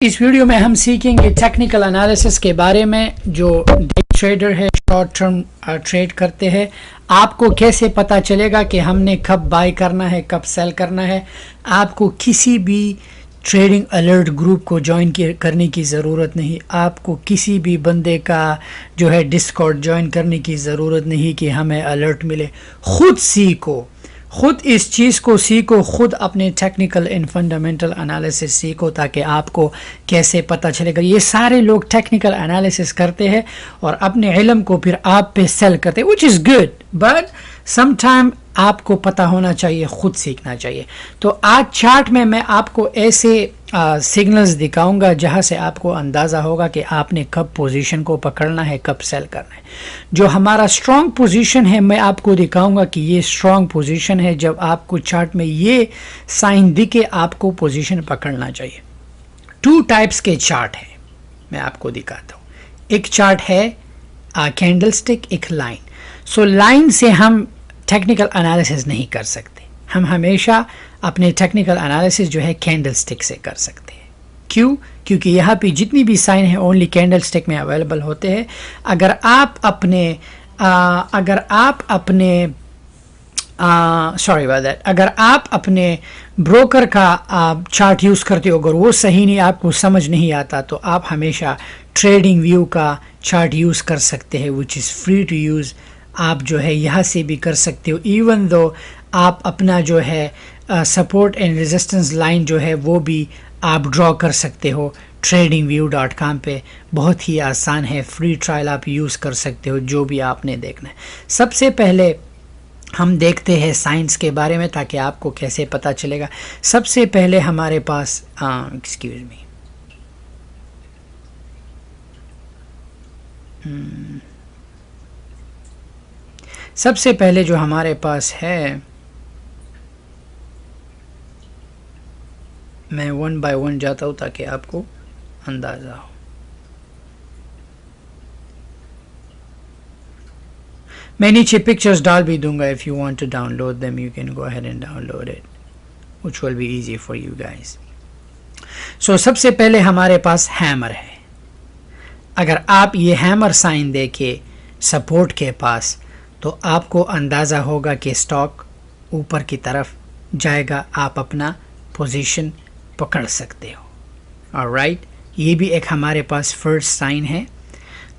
इस वीडियो में हम सीखेंगे टेक्निकल एनालिसिस के बारे में। जो डे ट्रेडर है, शॉर्ट टर्म ट्रेड करते हैं, आपको कैसे पता चलेगा कि हमने कब बाय करना है, कब सेल करना है। आपको किसी भी ट्रेडिंग अलर्ट ग्रुप को ज्वाइन करने की ज़रूरत नहीं। आपको किसी भी बंदे का जो है डिस्कॉर्ड ज्वाइन करने की ज़रूरत नहीं कि हमें अलर्ट मिले। खुद सीखो, खुद इस चीज़ को सीखो, खुद अपने टेक्निकल एंड फंडामेंटल एनालिसिस सीखो ताकि आपको कैसे पता चलेगा। ये सारे लोग टेक्निकल एनालिसिस करते हैं और अपने इल्म को फिर आप पे सेल करते हैं, which is good, but sometime आपको पता होना चाहिए, खुद सीखना चाहिए। तो आज चार्ट में मैं आपको ऐसे सिग्नल्स दिखाऊंगा जहां से आपको अंदाज़ा होगा कि आपने कब पोजीशन को पकड़ना है, कब सेल करना है। जो हमारा स्ट्रॉन्ग पोजीशन है, मैं आपको दिखाऊंगा कि ये स्ट्रॉन्ग पोजीशन है। जब आपको चार्ट में ये साइन दिखे, आपको पोजीशन पकड़ना चाहिए। टू टाइप्स के चार्ट है, मैं आपको दिखाता हूँ। एक चार्ट है कैंडल स्टिक, एक लाइन। सो लाइन से हम टेक्निकल एनालिसिस नहीं कर सकते। हम हमेशा अपने टेक्निकल एनालिसिस जो है कैंडल स्टिक से कर सकते हैं। क्यों? क्योंकि यहाँ पे जितनी भी साइन है ओनली कैंडल स्टिक में अवेलेबल होते हैं। अगर आप अपने अगर आप अपने ब्रोकर का चार्ट यूज़ करते हो, अगर वो सही नहीं, आपको समझ नहीं आता, तो आप हमेशा ट्रेडिंग व्यू का चार्ट यूज़ कर सकते हैं, which is free to use. आप जो है यहाँ से भी कर सकते हो। इवन दो आप अपना जो है सपोर्ट एंड रेजिस्टेंस लाइन जो है वो भी आप ड्रॉ कर सकते हो tradingview.com पे। बहुत ही आसान है, फ्री ट्रायल आप यूज़ कर सकते हो, जो भी आपने देखना है। सबसे पहले हम देखते हैं साइंस के बारे में ताकि आपको कैसे पता चलेगा। सबसे पहले हमारे पास एक्सक्यूज़ मी, सबसे पहले जो हमारे पास है, मैं वन बाय वन जाता हूँ ताकि आपको अंदाज़ा हो। मैं नीचे पिक्चर्स डाल भी दूंगा। If you want to download them you can go ahead and download it, which will be easy for you guys. So सबसे पहले हमारे पास हैमर है। अगर आप ये हैमर साइन देखे सपोर्ट के पास, तो आपको अंदाज़ा होगा कि स्टॉक ऊपर की तरफ जाएगा, आप अपना पोजीशन पकड़ सकते हो। ऑलराइट, ये भी एक हमारे पास फर्स्ट साइन है।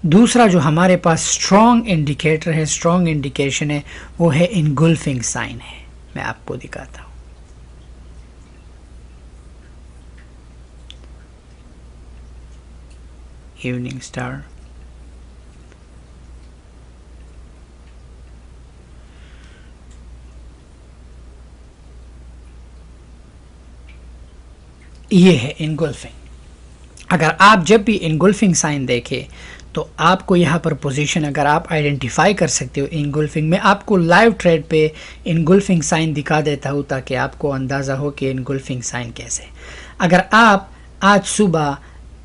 दूसरा जो हमारे पास स्ट्रॉन्ग इंडिकेटर है, स्ट्रॉन्ग इंडिकेशन है, वो है इनगुल्फिंग साइन है। मैं आपको दिखाता हूँ। इवनिंग स्टार, ये है इनगुल्फिंग। अगर आप जब भी इनगुल्फिंग साइन देखें तो आपको यहाँ पर पोजीशन अगर आप आइडेंटिफाई कर सकते हो इनगुल्फिंग में, आपको लाइव ट्रेड पे इनगुल्फिंग साइन दिखा देता हूँ ताकि आपको अंदाज़ा हो कि इनगुल्फिंग साइन कैसे। अगर आप आज सुबह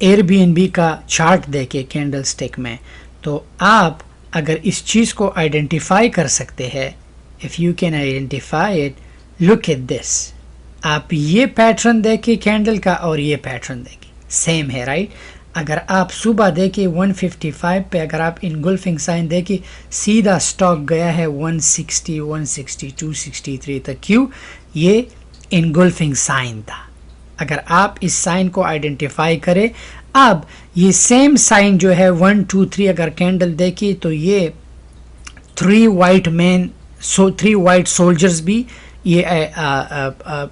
एयरबीएनबी का चार्ट देखें कैंडल स्टिक में, तो आप अगर इस चीज़ को आइडेंटिफाई कर सकते हैं, if you can identify it, look at this. आप ये पैटर्न देखें कैंडल का और ये पैटर्न देखें, सेम है, राइट। अगर आप सुबह देखें 155 पे, अगर आप इनगुल्फिंग साइन देखें, सीधा स्टॉक गया है 160, 162, 63 तक। क्यों? ये इनगुल्फिंग साइन था। अगर आप इस साइन को आइडेंटिफाई करें, अब ये सेम साइन जो है 1 2 3 अगर कैंडल देखिए तो ये 3 वाइट सोल्जर्स भी ये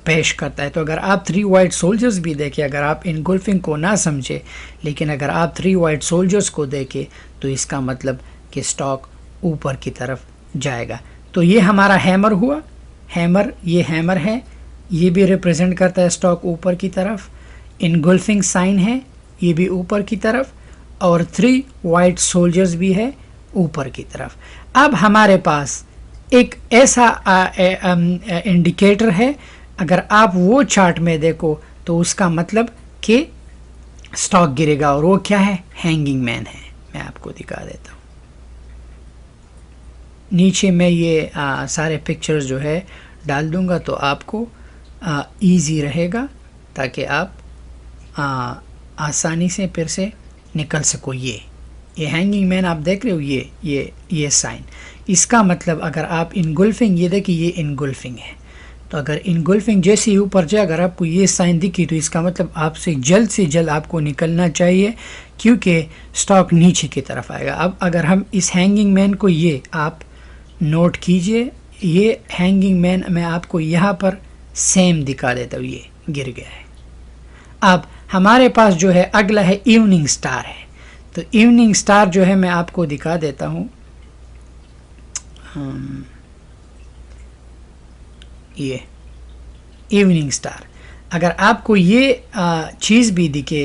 पेश करता है। तो अगर आप 3 वाइट सोल्जर्स भी देखें, अगर आप इनगुल्फिंग को ना समझे, लेकिन अगर आप 3 वाइट सोल्जर्स को देखें, तो इसका मतलब कि स्टॉक ऊपर की तरफ जाएगा। तो ये हमारा हैमर हुआ। हैमर, ये हैमर है, ये भी रिप्रेजेंट करता है स्टॉक ऊपर की तरफ। इनगुल्फिंग साइन है, ये भी ऊपर की तरफ, और 3 वाइट सोल्जर्स भी है ऊपर की तरफ। अब हमारे पास एक ऐसा इंडिकेटर है, अगर आप वो चार्ट में देखो तो उसका मतलब कि स्टॉक गिरेगा, और वो क्या है? हैंगिंग मैन है। मैं आपको दिखा देता हूँ। नीचे मैं ये सारे पिक्चर्स जो है डाल दूंगा तो आपको ईजी रहेगा, ताकि आप आसानी से फिर से निकल सको। ये हैंगिंग मैन आप देख रहे हो, ये साइन, इसका मतलब अगर आप इनगुल्फिंग, ये देखिए ये इनगुल्फिंग है, तो अगर इनगुल्फिंग जैसे ही ऊपर जाए अगर आपको ये साइन दिखी तो इसका मतलब आपसे जल्द से जल्द आपको निकलना चाहिए, क्योंकि स्टॉक नीचे की तरफ आएगा। अब अगर हम इस हैंगिंग मैन को, ये आप नोट कीजिए, ये हैंगिंग मैन मैं आपको यहाँ पर सेम दिखा देता हूँ, ये गिर गया है। अब हमारे पास जो है अगला है इवनिंग स्टार है, तो इवनिंग स्टार जो है मैं आपको दिखा देता हूँ। ये इवनिंग स्टार, अगर आपको ये चीज़ भी दिखे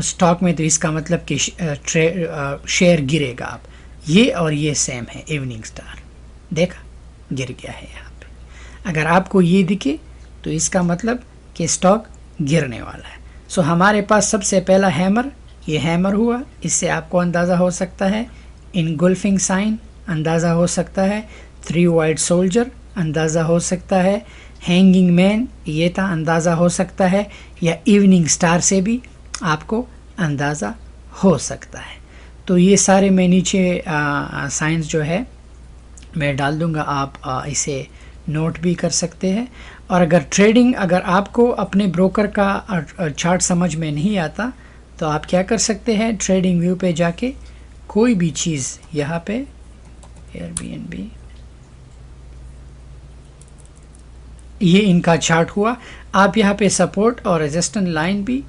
स्टॉक में, तो इसका मतलब कि शेयर गिरेगा। आप ये और ये सेम है, इवनिंग स्टार देखा गिर गया है यहाँ पे। अगर आपको ये दिखे तो इसका मतलब कि स्टॉक गिरने वाला है। सो हमारे पास सबसे पहला हैमर, ये हैमर हुआ, इससे आपको अंदाज़ा हो सकता है। इनगुल्फिंग साइन अंदाज़ा हो सकता है। 3 वाइट सोल्जर अंदाज़ा हो सकता है। हैंगिंग मैन ये था, अंदाज़ा हो सकता है, या इवनिंग स्टार से भी आपको अंदाज़ा हो सकता है। तो ये सारे मैं नीचे साइंस जो है मैं डाल दूंगा, आप इसे नोट भी कर सकते हैं। और अगर ट्रेडिंग, अगर आपको अपने ब्रोकर का चार्ट समझ में नहीं आता तो आप क्या कर सकते हैं, ट्रेडिंग व्यू पे जाके कोई भी चीज़, यहाँ पे Airbnb, ये इनका चार्ट हुआ, आप यहाँ पे सपोर्ट और रेजिस्टेंस लाइन भी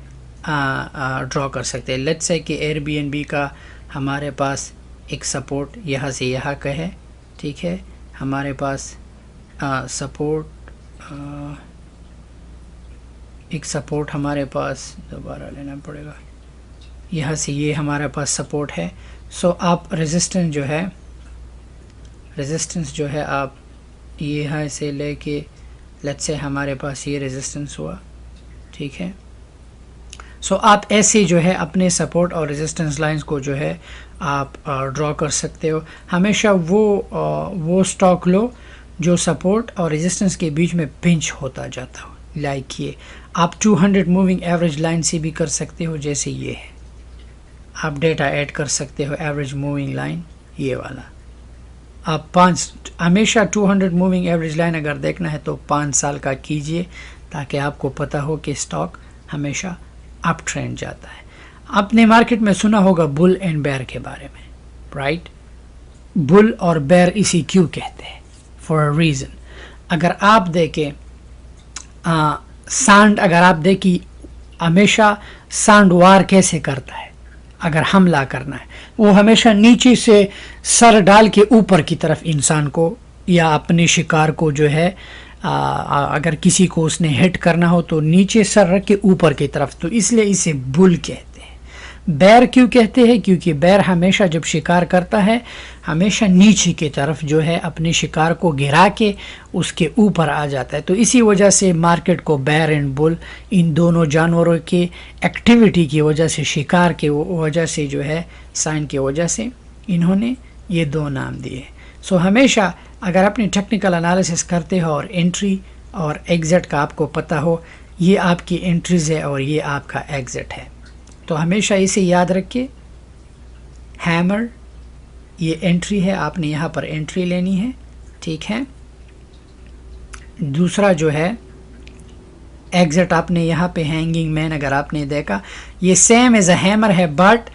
ड्रॉ कर सकते हैं। लेट्स से कि Airbnb का हमारे पास एक सपोर्ट यहाँ से यहाँ का है, ठीक है, हमारे पास सपोर्ट, एक सपोर्ट हमारे पास दोबारा लेना पड़ेगा, यहाँ से ये हमारे पास सपोर्ट है। सो आप रेजिस्टेंस जो है आप यहाँ से लेके, लेट्स से हमारे पास ये रेजिस्टेंस हुआ, ठीक है। सो आप ऐसे जो है अपने सपोर्ट और रेजिस्टेंस लाइंस को जो है आप ड्रॉ कर सकते हो। हमेशा वो स्टॉक लो जो सपोर्ट और रेजिस्टेंस के बीच में पिंच होता जाता हो, लाइक ये। आप 200 मूविंग एवरेज लाइन से भी कर सकते हो, जैसे ये है, आप डेटा ऐड कर सकते हो, एवरेज मूविंग लाइन ये वाला। आप हमेशा 200 मूविंग एवरेज लाइन अगर देखना है तो 5 साल का कीजिए, ताकि आपको पता हो कि स्टॉक हमेशा अप ट्रेंड जाता है। आपने मार्केट में सुना होगा बुल एंड बेयर के बारे में, राइट? बुल और बेयर इसी क्यों कहते हैं, फॉर अ रीज़न। अगर आप देखें सांड, अगर आप देखिए हमेशा सांड वार कैसे करता है, अगर हमला करना है वो हमेशा नीचे से सर डाल के ऊपर की तरफ इंसान को या अपने शिकार को जो है अगर किसी को उसने हिट करना हो तो नीचे सर रख के ऊपर की तरफ, तो इसलिए इसे बुल कहते हैं। बैर क्यों कहते हैं, क्योंकि बैर हमेशा जब शिकार करता है हमेशा नीचे की तरफ जो है अपने शिकार को गिरा के उसके ऊपर आ जाता है। तो इसी वजह से मार्केट को बैर एंड बुल, इन दोनों जानवरों के एक्टिविटी की वजह से, शिकार के वजह से जो है, साइन की वजह से इन्होंने ये दो नाम दिए। सो हमेशा अगर अपनी टेक्निकल एनालिसिस करते हो और एंट्री और एग्ज़िट का आपको पता हो, ये आपकी एंट्रीज है और ये आपका एग्ज़िट है, तो हमेशा इसे याद रखिए। हैमर ये एंट्री है, आपने यहाँ पर एंट्री लेनी है, ठीक है। दूसरा जो है एग्ज़िट, आपने यहाँ पे हैंगिंग मैन अगर आपने देखा, ये सेम एज अ हैमर है, बट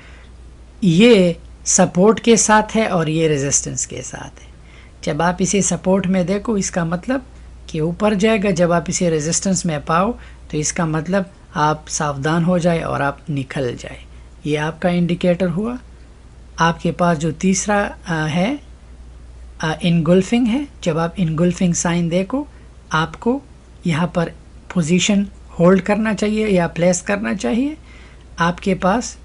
ये सपोर्ट के साथ है और ये रेजिस्टेंस के साथ है। जब आप इसे सपोर्ट में देखो इसका मतलब कि ऊपर जाएगा, जब आप इसे रेजिस्टेंस में पाओ तो इसका मतलब आप सावधान हो जाए और आप निकल जाए। ये आपका इंडिकेटर हुआ। आपके पास जो तीसरा है इनगुल्फिंग है। जब आप इनगुल्फिंग साइन देखो, आपको यहाँ पर पोजीशन होल्ड करना चाहिए या प्लेस करना चाहिए। आपके पास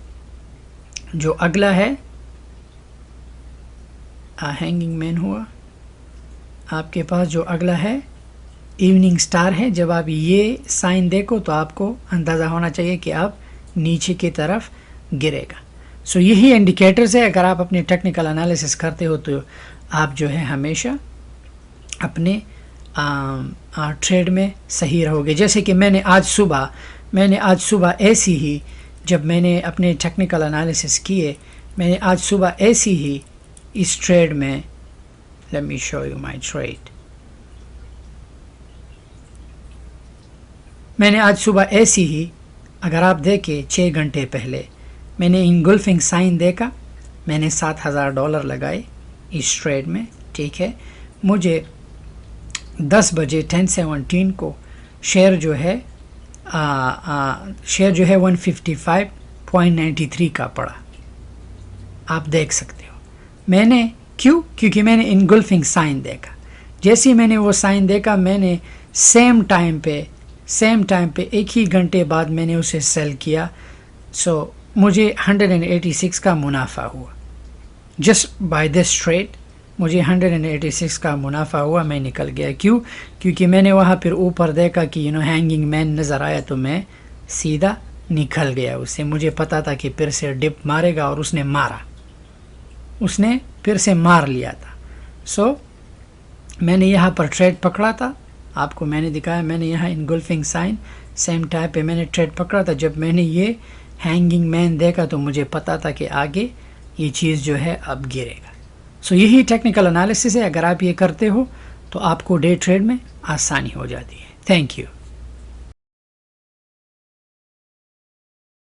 जो अगला है हैंगिंग मैन हुआ। आपके पास जो अगला है इवनिंग स्टार है। जब आप ये साइन देखो तो आपको अंदाज़ा होना चाहिए कि आप नीचे की तरफ गिरेगा। सो यही इंडिकेटर्स है। अगर आप अपनी टेक्निकल एनालिसिस करते हो तो आप जो है हमेशा अपने ट्रेड में सही रहोगे। जैसे कि मैंने आज सुबह मैंने आज सुबह ऐसी ही, जब मैंने अपने टेक्निकल एनालिसिस किए, मैंने आज सुबह ऐसी ही इस ट्रेड में, let me show you my trade, मैंने आज सुबह ऐसी ही, अगर आप देखें 6 घंटे पहले मैंने इंगुल्फिंग साइन देखा, मैंने $7,000 लगाए इस ट्रेड में, ठीक है। मुझे 10 बजे 10:17 को शेयर जो है 155.93 का पड़ा, आप देख सकते हो। मैंने क्योंकि मैंने इनगुल्फिंग साइन देखा, जैसे ही मैंने वो साइन देखा, मैंने सेम टाइम पे एक ही घंटे बाद मैंने उसे सेल किया। सो मुझे 186 का मुनाफा हुआ, जस्ट बाय दिस ट्रेड मुझे 186 का मुनाफा हुआ। मैं निकल गया, क्योंकि मैंने वहाँ फिर ऊपर देखा कि हैंगिंग मैन नज़र आया, तो मैं सीधा निकल गया उससे। मुझे पता था कि फिर से डिप मारेगा, और उसने फिर से मार लिया था। सो मैंने यहाँ पर ट्रेड पकड़ा था, आपको मैंने दिखाया। मैंने यहाँ इनगुल्फिंग साइन सेम टाइम पे मैंने ट्रेड पकड़ा था। जब मैंने ये हैंगिंग मैन देखा तो मुझे पता था कि आगे ये चीज़ जो है अब गिरेगा। सो यही टेक्निकल एनालिसिस है। अगर आप ये करते हो तो आपको डे ट्रेड में आसानी हो जाती है। Thank you.